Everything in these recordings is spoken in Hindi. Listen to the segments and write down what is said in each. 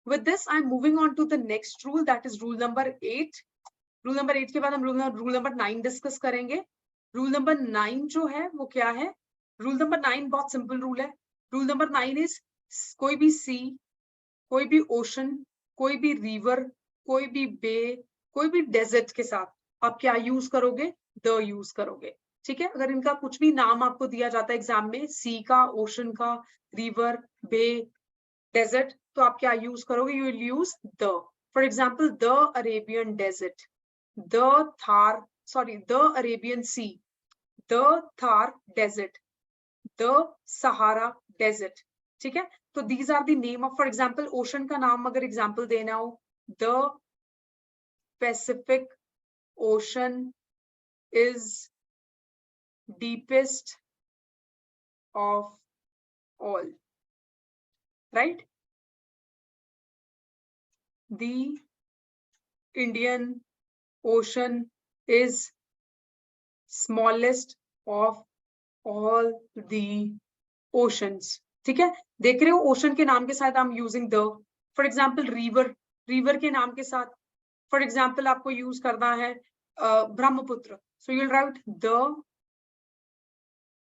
With this, I'm moving on to the next rule, that is rule number 8. Rule number 8 के बाद हम रूल नंबर 9 डिस्कस करेंगे. रूल नंबर 9 जो है वो क्या है? रूल नंबर 9 बहुत सिंपल रूल है. रूल नंबर 9 इज कोई भी सी, कोई भी ओशन, कोई भी रिवर, कोई भी बे, कोई भी डेजर्ट के साथ आप क्या यूज करोगे? द यूज करोगे. ठीक है. अगर इनका कुछ भी नाम आपको दिया जाता है एग्जाम में, सी का, ओशन का, रिवर, बे, डेजर्ट, तो आप क्या यूज करोगे? You will use the. For example the Arabian desert, the Arabian Sea, the Thar Desert, the Sahara Desert. ठीक है. तो these are the name of, for example, ocean का नाम अगर example देना हो, the Pacific Ocean is deepest of all, right? The Indian Ocean is smallest of all the oceans. ठीक है. देख रहे हो, ओशन के नाम के साथ I'm using the. For example river, river के नाम के साथ फॉर एग्जाम्पल आपको यूज करना है Brahmaputra. So you will write the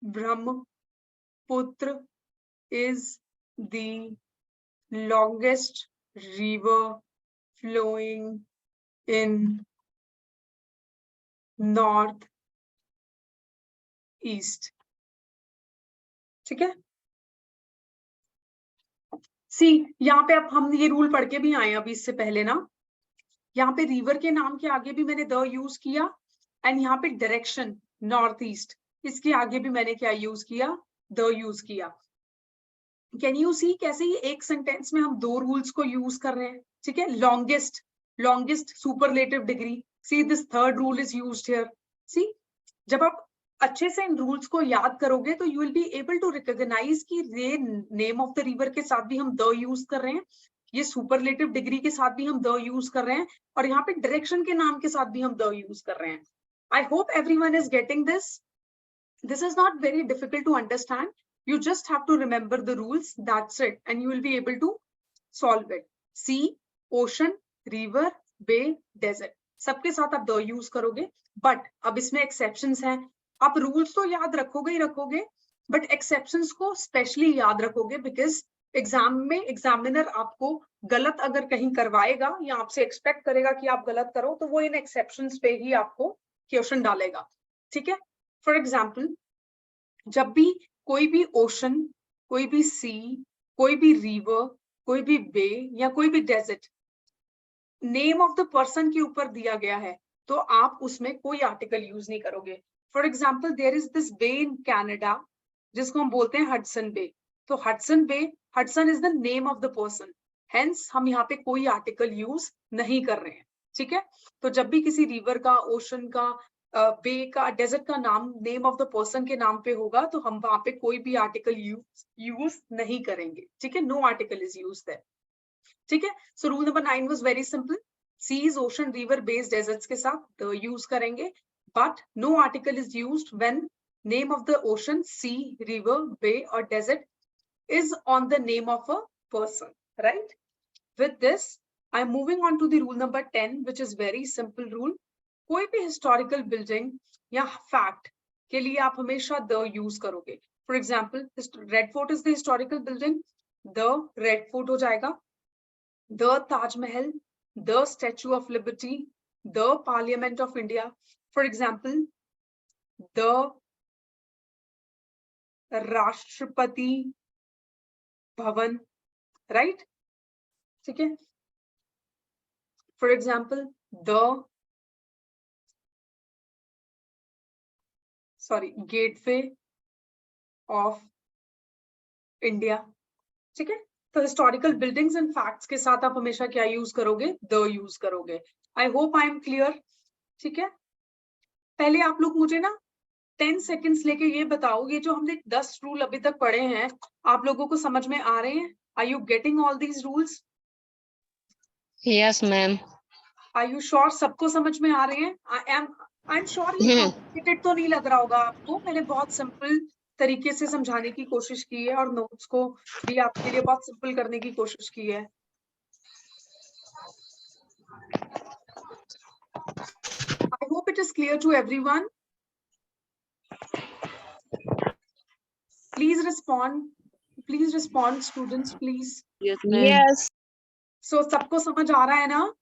Brahmaputra is the longest river flowing in north east. ठीक है. सी, यहाँ पे अब हम ये रूल पढ़ के भी आए अभी इससे पहले ना. यहाँ पे रिवर के नाम के आगे भी मैंने द यूज किया, एंड यहाँ पे डायरेक्शन नॉर्थ ईस्ट, इसके आगे भी मैंने क्या यूज किया? द यूज किया. कैन यू सी कैसे ये एक सेंटेंस में हम दो रूल्स को यूज कर रहे हैं? ठीक है. Longest, longest superlative degree. See this third rule is used here. See, जब आप अच्छे से इन रूल्स को याद करोगे तो you will be able to recognise कि ये नेम ऑफ द रिवर के साथ भी हम द यूज कर रहे हैं, ये सुपरलेटिव डिग्री के साथ भी हम द यूज कर रहे हैं, और यहाँ पे डायरेक्शन के नाम के साथ भी हम द यूज कर रहे हैं. I hope everyone is getting this. This is not very difficult to understand. You just have to remember the rules. That's it, and you will be able to solve it. Sea, ocean, river, bay, desert. सबके साथ आप द यूज करोगे, बट अब इसमें एक्सेप्शंस हैं. आप रूल्स तो याद रखोगे ही रखोगे, बट एक्सेप्शंस को स्पेशली याद रखोगे, बिकॉज एग्जाम में एग्जामिनर आपको गलत अगर कहीं करवाएगा या आपसे एक्सपेक्ट करेगा कि आप गलत करो, तो वो इन एक्सेप्शंस पे ही आपको क्वेश्चन डालेगा. ठीक है. फॉर एग्जाम्पल, जब भी कोई भी ओशन, कोई भी सी, कोई भी रिवर, कोई भी बे या कोई भी desert name of the person के ऊपर दिया गया है, तो आप उसमें कोई आर्टिकल यूज नहीं करोगे. For example, there is this bay in Canada जिसको हम बोलते हैं हडसन बे. तो Hudson bay, Hudson is the name of the person, hence हम यहाँ पे कोई आर्टिकल यूज नहीं कर रहे हैं. ठीक है. तो जब भी किसी रिवर का, ओशन का, बे का, डेजर्ट का नाम नेम ऑफ द पर्सन के नाम पे होगा, तो हम वहां पे कोई भी आर्टिकल यूज नहीं करेंगे. ठीक है. No article is used there. ठीक है. So rule number 9 was very simple. Seas, ocean, river, bays, deserts के साथ द यूज करेंगे, but no article is used when name of the ocean, sea, river, bay or desert is on the name of a person, right? With this, I'm moving on to the rule number 10, which is very simple rule. कोई भी historical building या fact के लिए आप हमेशा the use करोगे. For example, Red Fort is the historical building, the Red Fort हो जाएगा. The Taj Mahal, the Statue of Liberty, the Parliament of India. For example, the Rashtrapati Bhavan, right? ठीक है. For example, gateway of India. ठीक है. तो हिस्टोरिकल बिल्डिंग्स एंड फैक्ट्स के साथ आप हमेशा क्या यूज करोगे? द यूज करोगे. I hope I am clear. ठीक है. पहले आप लोग मुझे ना 10 सेकेंड्स लेके ये बताओ, ये जो हमने 10 रूल अभी तक पढ़े हैं, आप लोगों को समझ में आ रहे हैं? Are you getting all these rules? Yes ma'am. Are you sure सबको समझ में आ रहे हैं? आई एम श्योर कॉम्प्लिकेटेड तो नहीं लग रहा होगा आपको. मैंने बहुत सिंपल तरीके से समझाने की कोशिश की है और नोट्स को भी आपके लिए बहुत सिंपल करने की कोशिश की है. I hope it is clear to everyone. Please respond. Please respond, students, please. Yes, ma'am. Yes. So सबको समझ आ रहा है ना?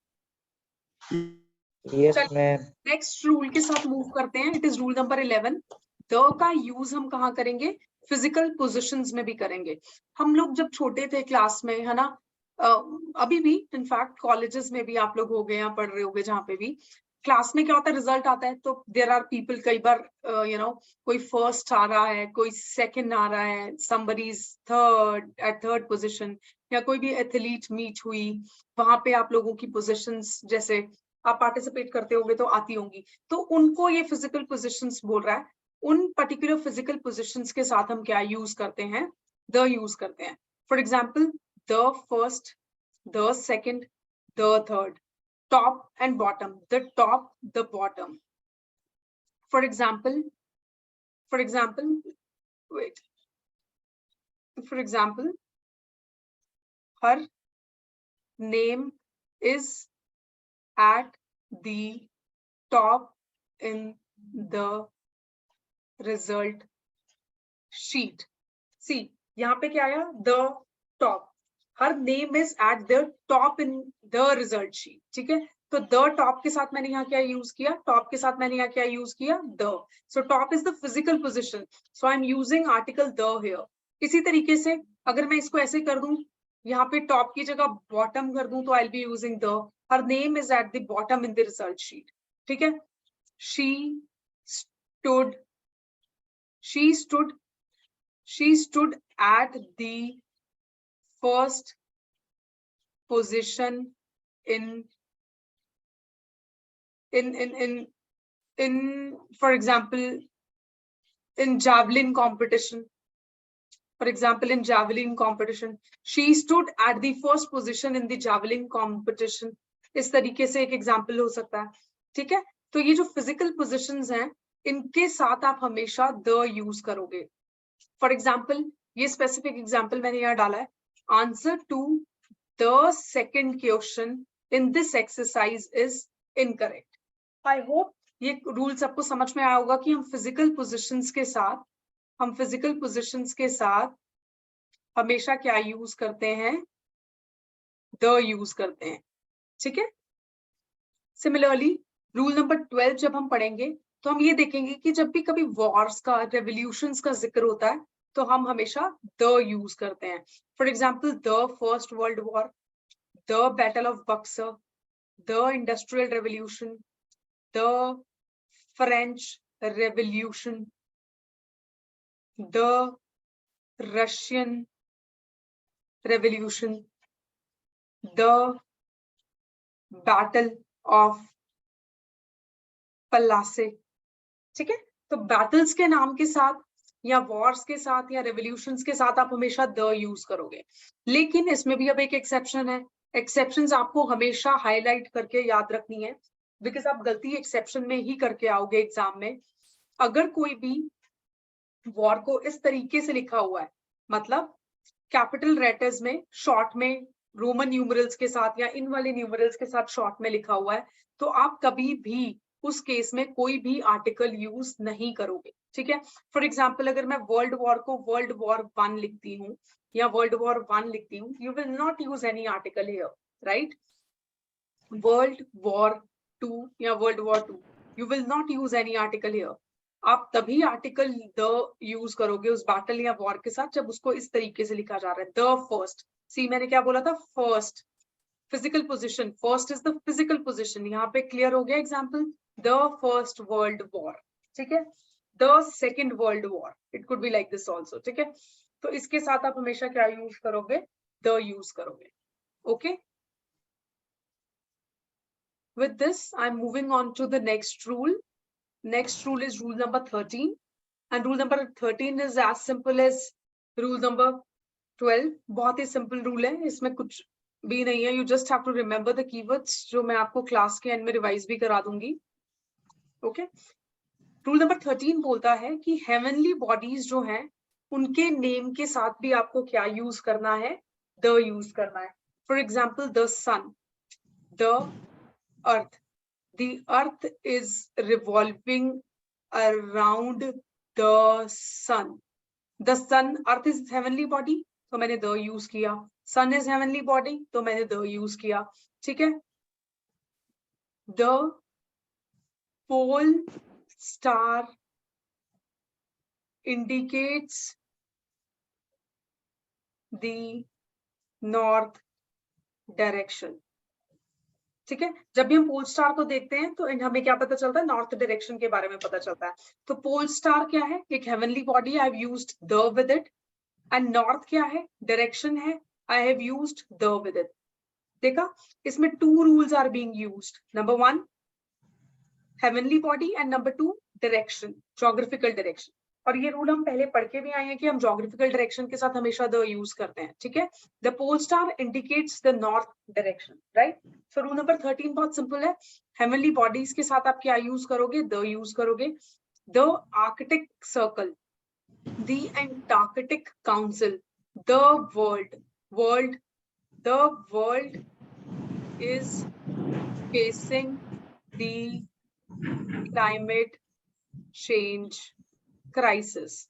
Yes, ma'am. नेक्स्ट रूल के साथ मूव करते हैं. It is rule number 11. The का यूज हम कहाँ करेंगे? फिजिकल पोजीशंस में भी करेंगे. हम लोग जब छोटे थे क्लास में, है ना, अभी भी इनफैक्ट कॉलेजेस में भी आप लोग हो गए या पढ़ रहे होगे, जहाँ पे भी क्लास में क्या होता है, रिजल्ट आता है तो देयर आर पीपल, कई बार कोई फर्स्ट आ रहा है, कोई सेकंड आ रहा है, somebody is third at third position, या कोई भी एथलीट मीट हुई, वहां पे आप लोगों की पोजीशंस जैसे आप पार्टिसिपेट करते होंगे तो आती होंगी. तो उनको ये फिजिकल पोजीशंस बोल रहा है. उन पर्टिकुलर फिजिकल पोजीशंस के साथ हम क्या यूज करते हैं? द यूज करते हैं. For example, the first, the second, the third, top and bottom, the top, the bottom. For example, wait. For example, her name is at the top in the result sheet. See, यहाँ पे क्या आया? The top. Her name is at the top in the result sheet. ठीक है, तो the top के साथ मैंने यहाँ क्या यूज किया? top के साथ मैंने यहाँ क्या यूज किया? the. So top is the physical position. So I'm using article the here. इसी तरीके से अगर मैं इसको ऐसे कर दूं, यहाँ पे top की जगह bottom कर दूं, तो I'll be using the. Her name is at the bottom in the result sheet. ठीक है, she stood at the first position in for example in javelin competition. For example, in javelin competition, she stood at the first position in the javelin competition. इस तरीके से एक एग्जाम्पल हो सकता है. ठीक है, तो ये जो फिजिकल पोजिशंस हैं, इनके साथ आप हमेशा द यूज करोगे. फॉर एग्जाम्पल, ये स्पेसिफिक एग्जाम्पल मैंने यहाँ डाला है. Answer to the second question in this exercise is incorrect. I hope ये रूल सबको समझ में आया होगा कि हम फिजिकल पोजिशंस के साथ हमेशा क्या यूज करते हैं? द यूज करते हैं. ठीक है, सिमिलरली रूल नंबर 12 जब हम पढ़ेंगे तो हम ये देखेंगे कि जब भी कभी वॉर्स का, रेवोल्यूशंस का जिक्र होता है तो हम हमेशा द यूज करते हैं. For example, the first world war, the battle of Buxar, the industrial revolution, the French revolution, the Russian revolution, the battle of Plassey. ठीक है, तो बैटल्स के नाम के साथ या वॉर्स के साथ या रेवोल्यूशंस के साथ आप हमेशा द यूज करोगे. लेकिन इसमें भी अब एक एक्सेप्शन है. एक्सेप्शंस आपको हमेशा हाईलाइट करके याद रखनी है, बिकॉज आप गलती एक्सेप्शन में ही करके आओगे एग्जाम में. अगर कोई भी वॉर को इस तरीके से लिखा हुआ है, मतलब कैपिटल लेटर्स में शॉर्ट में रोमन न्यूमरल्स के साथ या इन वाले न्यूमरल्स के साथ शॉर्ट में लिखा हुआ है, तो आप कभी भी उस केस में कोई भी आर्टिकल यूज नहीं करोगे. ठीक है, फॉर एग्जाम्पल, अगर मैं वर्ल्ड वॉर को वर्ल्ड वॉर 1 लिखती हूँ या वर्ल्ड वॉर 1 लिखती हूँ, you will not use any article here, right? World war 2 या world war 2, you will not use any article here. आप तभी आर्टिकल द यूज करोगे उस बैटल या वॉर के साथ जब उसको इस तरीके से लिखा जा रहा है. द फर्स्ट, सी मैंने क्या बोला था? First physical position, first is the physical position. यहाँ पे क्लियर हो गया example, the first world war. ठीक है, the second world war, it could be like this also. ठीक है, तो इसके साथ आप हमेशा क्या यूज करोगे? द यूज करोगे. Okay, with this I'm moving on to the next rule. Next rule is rule number 13, and rule number 13 is as simple as rule number 12. बहुत ही simple rule है, इसमें कुछ भी नहीं है. You just have to remember the keywords, जो मैं आपको क्लास के एंड में रिवाइज भी करा दूंगी. ओके, रूल नंबर 13 बोलता है कि हेवनली बॉडीज जो हैं उनके नेम के साथ भी आपको क्या यूज करना है? द यूज करना है. For example, the sun, the earth. The earth is revolving around the sun. The sun, earth is heavenly body, तो मैंने the use किया. Sun is heavenly body, तो मैंने the use किया. ठीक है. The pole star indicates the north direction. ठीक है. जब भी हम पोल स्टार को देखते हैं तो हमें क्या पता चलता है, नॉर्थ डायरेक्शन के बारे में पता चलता है. तो पोल स्टार क्या है, एक heavenly body, I have used the with it. And north क्या है, डायरेक्शन है, I have used the with it. देखा, इसमें 2 rules are being used. Number 1 heavenly body and number 2 direction, geographical direction. और ये रूल हम पहले पढ़ के भी आए हैं कि हम ज्योग्राफिकल डायरेक्शन के साथ हमेशा द यूज करते हैं. ठीक है. The pole star indicates the north direction, right. So rule number 13 बहुत सिंपल है. हेवनली बॉडीज के साथ आप क्या यूज करोगे, द यूज करोगे. The Arctic circle, the Antarctic council, the world is facing the climate change crisis.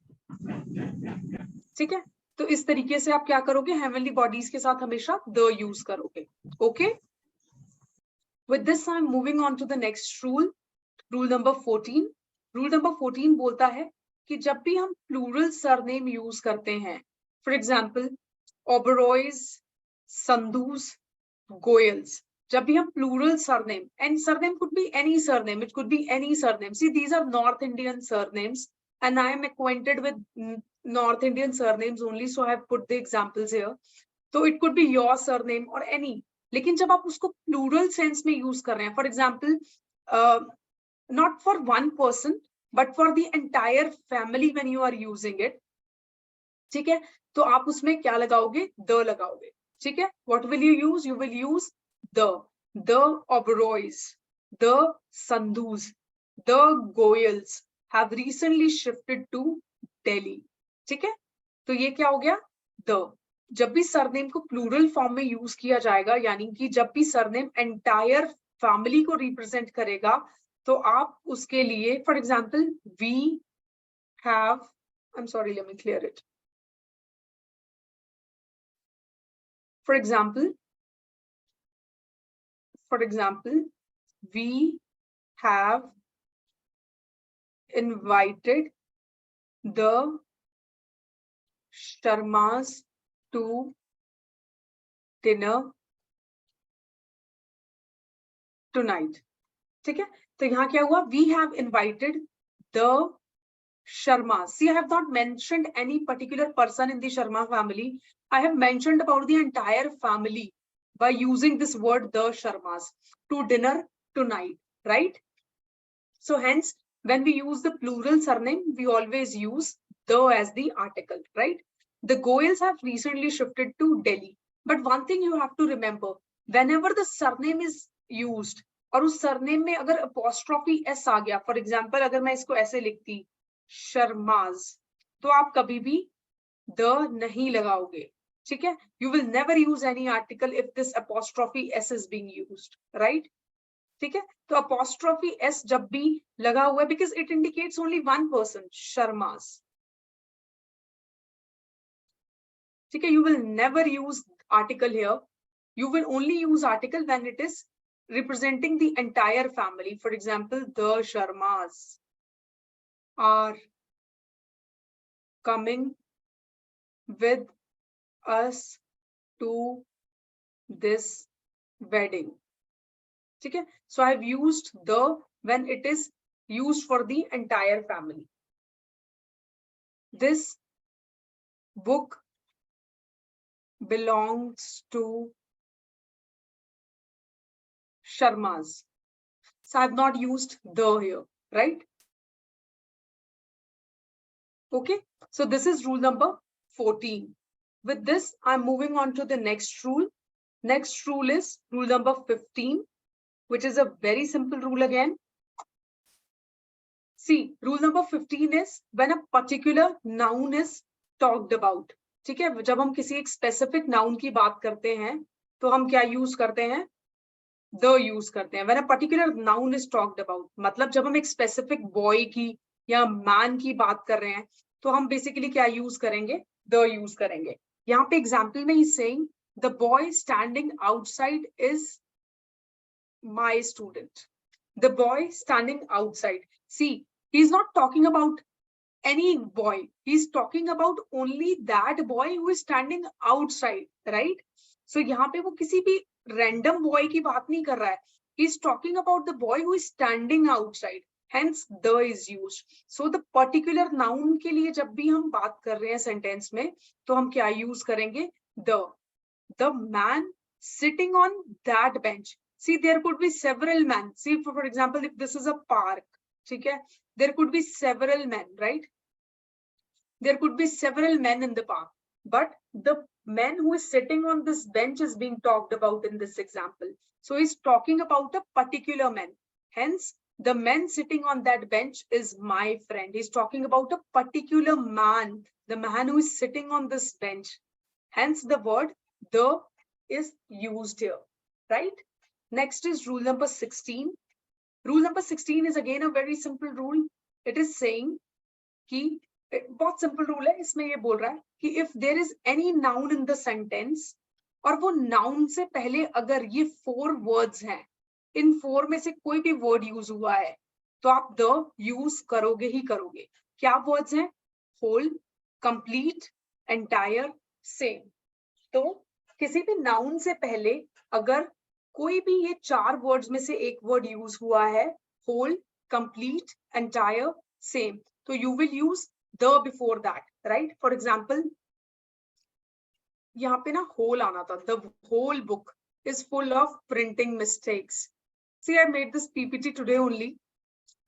ठीक है. तो इस तरीके से आप क्या करोगे, हेवनली बॉडीज के साथ हमेशा द यूज करोगे. Okay. With this I am moving on to the next rule, rule number 14. Rule number 14 बोलता है कि जब भी हम प्लूरल सरनेम यूज करते हैं, फॉर एग्जाम्पल ओबरॉयज, संधूस, गोयल्स, जब भी हम plural surname, and surname could be any surname, it could be any surname. See, these are North Indian surnames and I am acquainted with North Indian surnames only, so I have put the examples here. So it could be your surname or any. लेकिन जब आप उसको plural sense में use कर रहे हैं, for example, not for one person but for the entire family when you are using it, ठीक है, तो आप उसमें क्या लगाओगे, the लगाओगे. ठीक है. What will you use? You will use the Oberois, the Sandhus, the Goyals have recently shifted to Delhi. ठीक है. तो ये क्या हो गया, the. जब भी सरनेम को प्लूरल फॉर्म में यूज किया जाएगा, यानी कि जब भी सरनेम एंटायर फैमिली को रिप्रेजेंट करेगा, तो आप उसके लिए, for example, we have, I am sorry, let me clear it. For example, we have invited the Sharmas to dinner tonight. ठीक है. तो यहाँ क्या हुआ, we have invited the Sharmas. See, I have not mentioned any particular person in the Sharma family. I have mentioned about the entire family by using this word the Sharmas, to dinner tonight, right? So hence, when we use the plural surname, we always use the as the article, right? The Goyals have recently shifted to Delhi. But one thing you have to remember, whenever the surname is used, और उस surname में अगर apostrophe s आ गया, for example, अगर मैं इसको ऐसे लिखती Sharmas, तो आप कभी भी the नहीं लगाओगे. ठीक है. You will never use any article if this apostrophe s is being used, right? ठीक है. तो apostrophe s जब भी लगा हुआ है, because it indicates only one person, Sharmas. ठीक है. You will never use article here. You will only use article when it is representing the entire family. For example, the Sharmas are coming with us to this wedding. ठीक है. So I have used the when it is used for the entire family. This book belongs to Sharmas. So I have not used the here, right? Okay. So this is rule number 14. With this, I'm moving on to the next rule. Next rule is rule number 15, which is a very simple rule again. See, rule number 15 is when a particular noun is talked about. ठीक है. जब हम किसी एक specific noun की बात करते हैं, तो हम क्या use करते हैं, द यूज करते हैं when a particular noun is talked about. मतलब जब हम एक स्पेसिफिक बॉय की या मैन की बात कर रहे हैं तो हम बेसिकली क्या यूज करेंगे, द यूज करेंगे। यहाँ पे एग्जाम्पल में he saying the boy standing outside is my student. The boy standing outside. See, he's not talking about any boy. He's talking about only that boy who is standing outside, right? So यहाँ पे वो किसी भी random boy की बात नहीं कर रहा है. He's talking about the boy who is standing outside. Hence, the is used. So the particular noun के लिए जब भी हम बात कर रहे हैं sentence में, तो हम क्या use करेंगे? The. The man sitting on that bench. See, there could be several men. See, for example, if this is a park, okay, there could be several men, right? There could be several men in the park, but the man who is sitting on this bench is being talked about in this example. So he's talking about a particular man. Hence, the man sitting on that bench is my friend. He's talking about a particular man, the man who is sitting on this bench. Hence, the word the is used here, right? Next is rule number 16. Rule number 16 is again a very simple rule. It is saying कि बहुत simple rule है, इसमें ये बोल रहा है कि if there is any noun in the sentence और वो noun से पहले अगर ये 4 words हैं, इन 4 में से कोई भी word use हुआ है तो आप the use करोगे ही करोगे। क्या words हैं? Whole, complete, entire, same. तो किसी भी noun से पहले अगर कोई भी ये 4 वर्ड्स में से एक वर्ड यूज हुआ है, whole, complete, entire, same, तो you will use the before that, right? For example, यहाँ पे ना whole आना था, the whole book is full of printing mistakes. See, I made this PPT today only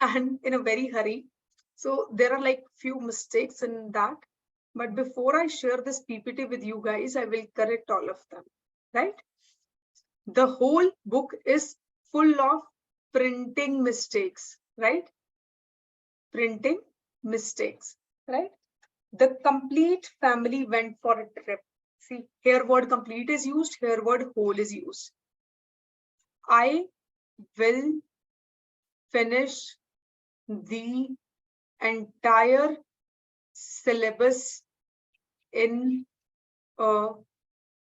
and in a very hurry, so there are like few mistakes in that, but before I share this PPT with you guys, I will correct all of them, right? The whole book is full of printing mistakes, right? Printing mistakes, right? The complete family went for a trip. See, here word complete is used, here word whole is used. I will finish the entire syllabus in a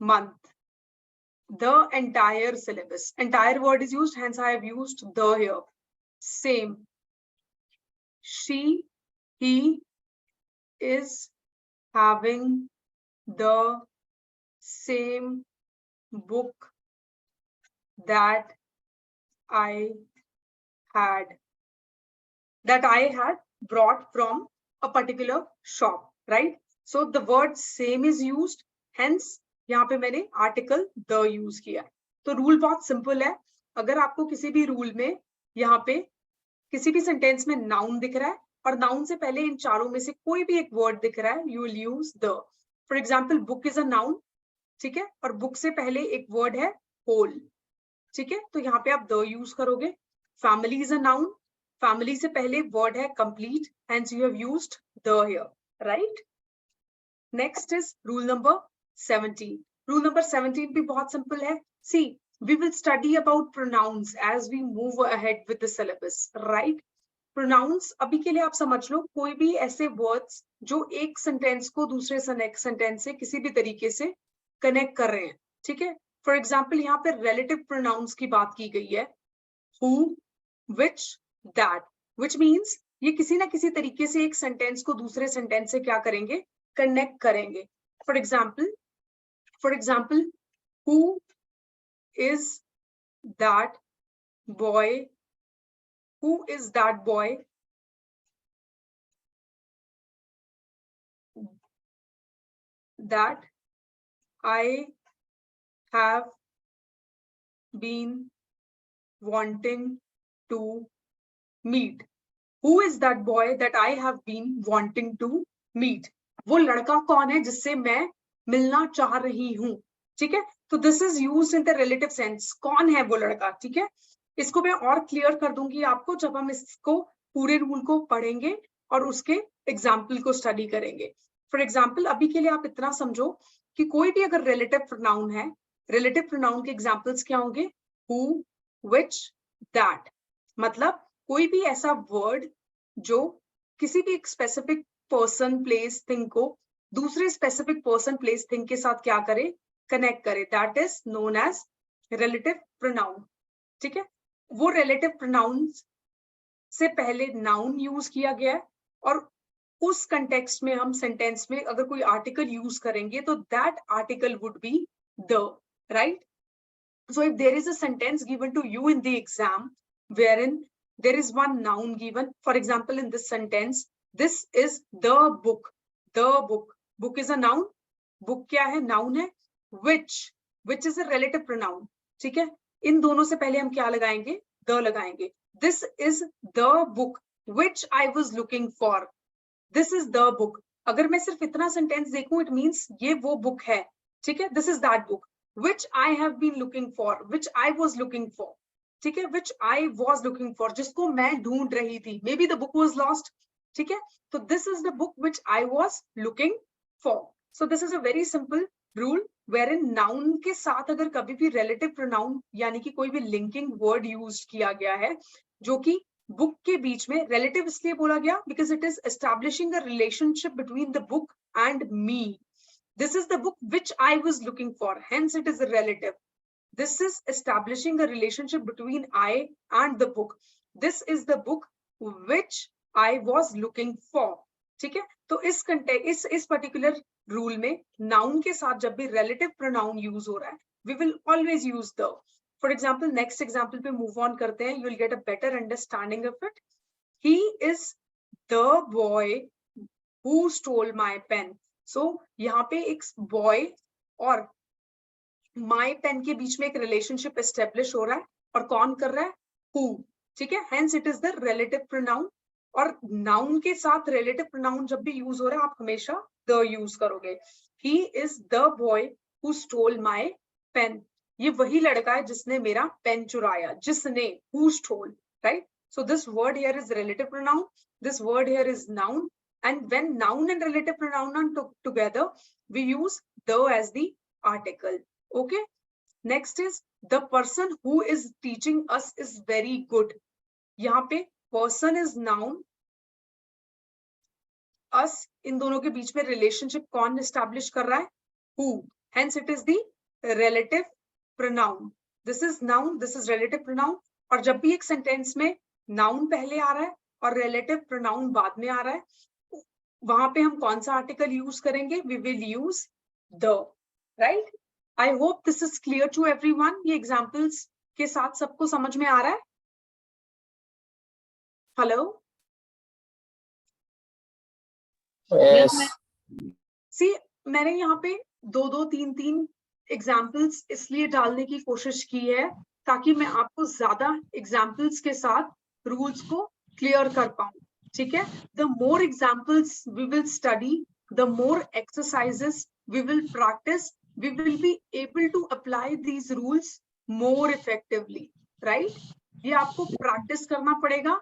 month. The entire syllabus. Entire word is used, hence I have used the here. Same. She, he is having the same book that I had brought from a particular shop, right? So the word same is used, hence यहाँ पे मैंने आर्टिकल द यूज किया। तो रूल बहुत सिंपल है, अगर आपको किसी भी रूल में यहाँ पे किसी भी सेंटेंस में नाउन दिख रहा है और नाउन से पहले इन चारों में से कोई भी एक वर्ड दिख रहा है, you will use the. For example, book is a noun, ठीक है, और बुक से पहले एक वर्ड है होल, ठीक है, तो यहाँ पे आप द यूज करोगे। Family is a noun, family से पहले वर्ड है complete, hence you have used the here, right? Next is rule number 17. Rule number 17 भी बहुत simple है. See, we will study about pronouns as we move ahead with the syllabus, right? Pronouns अभी के लिए आप समझ लो कोई भी ऐसे words जो एक sentence को दूसरे sentence से किसी भी तरीके से connect कर रहे हैं, ठीक है? For example, यहाँ पे relative pronouns की बात की गई है, who, which, that, which means ये किसी ना किसी तरीके से एक sentence को दूसरे sentence से क्या करेंगे? Connect करेंगे. For example, who is that boy? Who is that boy that I have been wanting to meet? Who is that boy that I have been wanting to meet? वो लड़का कौन है जिससे मैं मिलना चाह रही हूं, ठीक है? तो this is used in the relative sense, कौन है वो लड़का, ठीक है? इसको मैं और क्लियर कर दूंगी आपको जब हम इसको पूरे रूल को पढ़ेंगे और उसके एग्जाम्पल को स्टडी करेंगे। फॉर एग्जाम्पल, अभी के लिए आप इतना समझो कि कोई भी अगर रिलेटिव प्रोनाउन है, रिलेटिव प्रोनाउन के एग्जाम्पल्स क्या होंगे? हु, which, that, मतलब कोई भी ऐसा वर्ड जो किसी भी एक स्पेसिफिक पर्सन प्लेस थिंग को दूसरे स्पेसिफिक पर्सन प्लेस थिंग के साथ क्या करे, कनेक्ट करे, that is known as relative pronoun. ठीक है, वो रिलेटिव प्रोनाउन से पहले नाउन यूज किया गया है और उस कंटेक्स्ट में हम सेंटेंस में अगर कोई आर्टिकल यूज करेंगे तो that article would be the, right? So if there is a sentence given to you in the exam wherein there is one noun given, for example in this sentence, this is the book, the book, book is a noun, book क्या है, noun है, which is a relative pronoun, ठीक है? इन दोनों से पहले हम क्या लगाएंगे, the लगाएंगे। This is the book which I was looking for, this is the book। अगर मैं सिर्फ इतना सेंटेंस देखूं, it means ये वो बुक है, ठीक है? This is that book which I have been looking for, which I was looking for, ठीक है? Which I was looking for, जिसको मैं ढूंढ रही थी, maybe the book was lost, ठीक है? तो this is the book which I was looking for। So this is a very simple rule wherein noun के साथ अगर कभी भी relative pronoun यानी कि कोई भी linking word used किया गया है, जो कि book के बीच में, relative इसलिए बोला गया because it is establishing a relationship between the book and me। This is the book which I was looking for, hence it is a relative। This is establishing a relationship between I and the book। This is the book which I was looking for, ठीक है? तो इस पर्टिकुलर रूल में नाउन के साथ जब भी relative pronoun यूज हो रहा है, we will always use the। For example, next example पे move on करते हैं, you will get a better understanding of it। He is the boy who stole my pen। So यहाँ पे एक बॉय और माई पेन के बीच में एक रिलेशनशिप एस्टेब्लिश हो रहा है, और कौन कर रहा है, हु, ठीक है? Hence it is the relative pronoun. और नाउन के साथ रिलेटिव प्रोनाउन जब भी यूज हो रहा है, आप हमेशा द यूज करोगे। He is the boy who stole my pen, ये वही लड़का है जिसने मेरा पेन चुराया, जिसने, who stole, right? So this word here is relative pronoun, this word here is noun, and when noun and relative pronoun are together, we use the as the article। okay, next is the person who is teaching us is very good। यहाँ पे person is noun, us, इन दोनों के बीच में relationship कौन establish कर रहा है, who, hence it is the relative pronoun। this is noun, this is relative pronoun। और जब भी एक sentence में noun पहले आ रहा है और relative pronoun बाद में आ रहा है, वहां पे हम कौन सा आर्टिकल यूज करेंगे, we will use the, right? I hope this is clear to everyone। ये एग्जांपल्स के साथ सबको समझ में आ रहा है? Hello, Yes. सी मैंने यहाँ पे दो तीन एग्जांपल्स इसलिए डालने की कोशिश की है ताकि मैं आपको ज्यादा एग्जांपल्स के साथ रूल्स को क्लियर कर पाऊं, ठीक है? The more examples we will study, the more exercises we will practice, we will be able to apply these rules more effectively, right? ये आपको प्रैक्टिस करना पड़ेगा,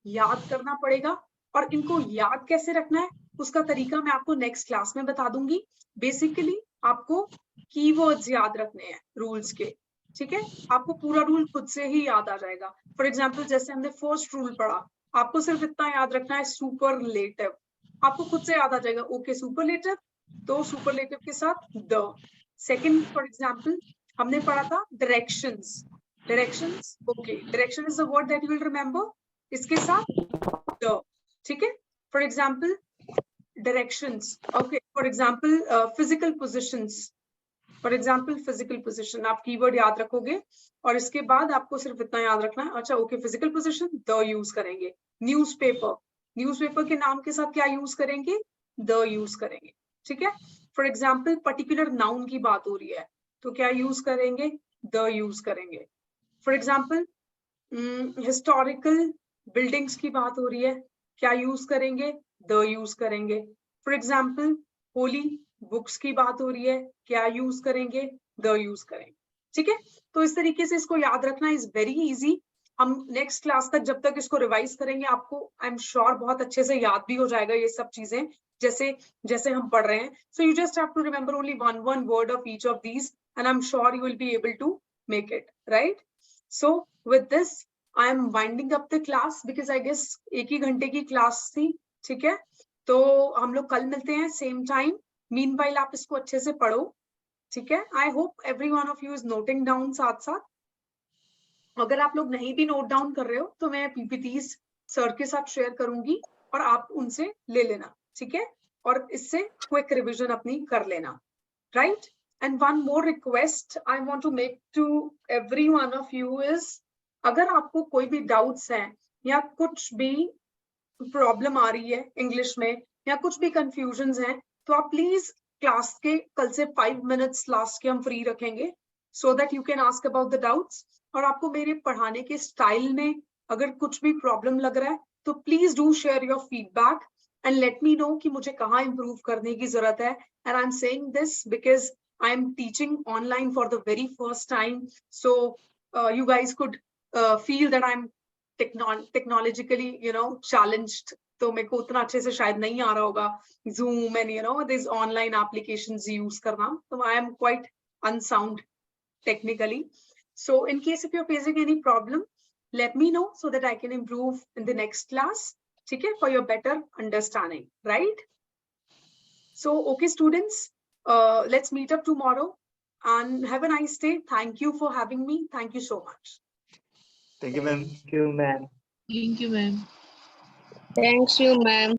याद करना पड़ेगा, और इनको याद कैसे रखना है उसका तरीका मैं आपको नेक्स्ट क्लास में बता दूंगी। बेसिकली आपको कीवर्ड्स याद रखने हैं रूल्स के, ठीक है? आपको पूरा रूल खुद से ही याद आ जाएगा। फॉर एग्जाम्पल जैसे हमने फर्स्ट रूल पढ़ा, आपको सिर्फ इतना याद रखना है सुपरलेटिव, आपको खुद से याद आ जाएगा, ओके सुपरलेटिव, तो सुपरलेटिव के साथ द। सेकंड फॉर एग्जांपल हमने पढ़ा था directions, directions, okay direction is the word that you will remember, इसके साथ द, ठीक है? For example directions, okay for example physical positions, for example physical position, आप कीवर्ड याद रखोगे और इसके बाद आपको सिर्फ इतना याद रखना है, अच्छा okay physical position the use करेंगे। न्यूज़पेपर, न्यूज़पेपर के नाम के साथ क्या यूज करेंगे, द यूज करेंगे, ठीक है? फॉर एग्जाम्पल पर्टिकुलर नाउन की बात हो रही है तो क्या यूज करेंगे, द यूज करेंगे। फॉर एग्जाम्पल हिस्टोरिकल बिल्डिंग्स की बात हो रही है, क्या यूज करेंगे, द यूज करेंगे। फॉर एग्जाम्पल होली बुक्स की बात हो रही है, क्या यूज करेंगे, द यूज करेंगे, ठीक है? तो इस तरीके से इसको याद रखना इज वेरी इजी। हम नेक्स्ट क्लास तक जब तक इसको रिवाइज करेंगे आपको आई एम श्योर बहुत अच्छे से याद भी हो जाएगा ये सब चीजें जैसे जैसे हम पढ़ रहे हैं। So you just have to remember only one word of each of these and I am sure you will be able to make it, right? So with this I am winding up the class because I guess 1 ही घंटे की class थी, ठीक है? तो हम लोग कल मिलते हैं same time. Meanwhile आप इसको अच्छे से पढ़ो, ठीक है? I hope every one of you is noting down साथ साथ. अगर आप लोग नहीं भी नोट डाउन कर रहे हो तो मैं PPTs सर के साथ शेयर करूंगी और आप उनसे ले लेना, ठीक है? और इससे क्विक रिवीजन अपनी कर लेना, right? And one more request I want to make to every one of you is, अगर आपको कोई भी डाउट्स हैं या कुछ भी प्रॉब्लम आ रही है इंग्लिश में या कुछ भी कंफ्यूजन्स हैं, तो आप प्लीज क्लास के कल से 5 मिनट्स लास्ट के हम फ्री रखेंगे so that you can ask about the doubts. और आपको मेरे पढ़ाने के स्टाइल में अगर कुछ भी प्रॉब्लम लग रहा है तो please do share your feedback and let me know कि मुझे कहाँ इंप्रूव करने की जरूरत है. And I am saying this because I am teaching online for the very first time, so you guys could feel that I'm technologically, challenged. तो मेरे को उतना अच्छे से शायद नहीं आ रहा होगा Zoom and these online applications use करना. So I am quite unsound technically. So in case if you're facing any problem, let me know so that I can improve in the next class. Okay, for your better understanding, right? So okay, students. Let's meet up tomorrow and have a nice day. Thank you for having me. Thank you so much. Thank you, ma'am. Thank you, ma'am. Thank you, ma'am. Thanks you, ma'am.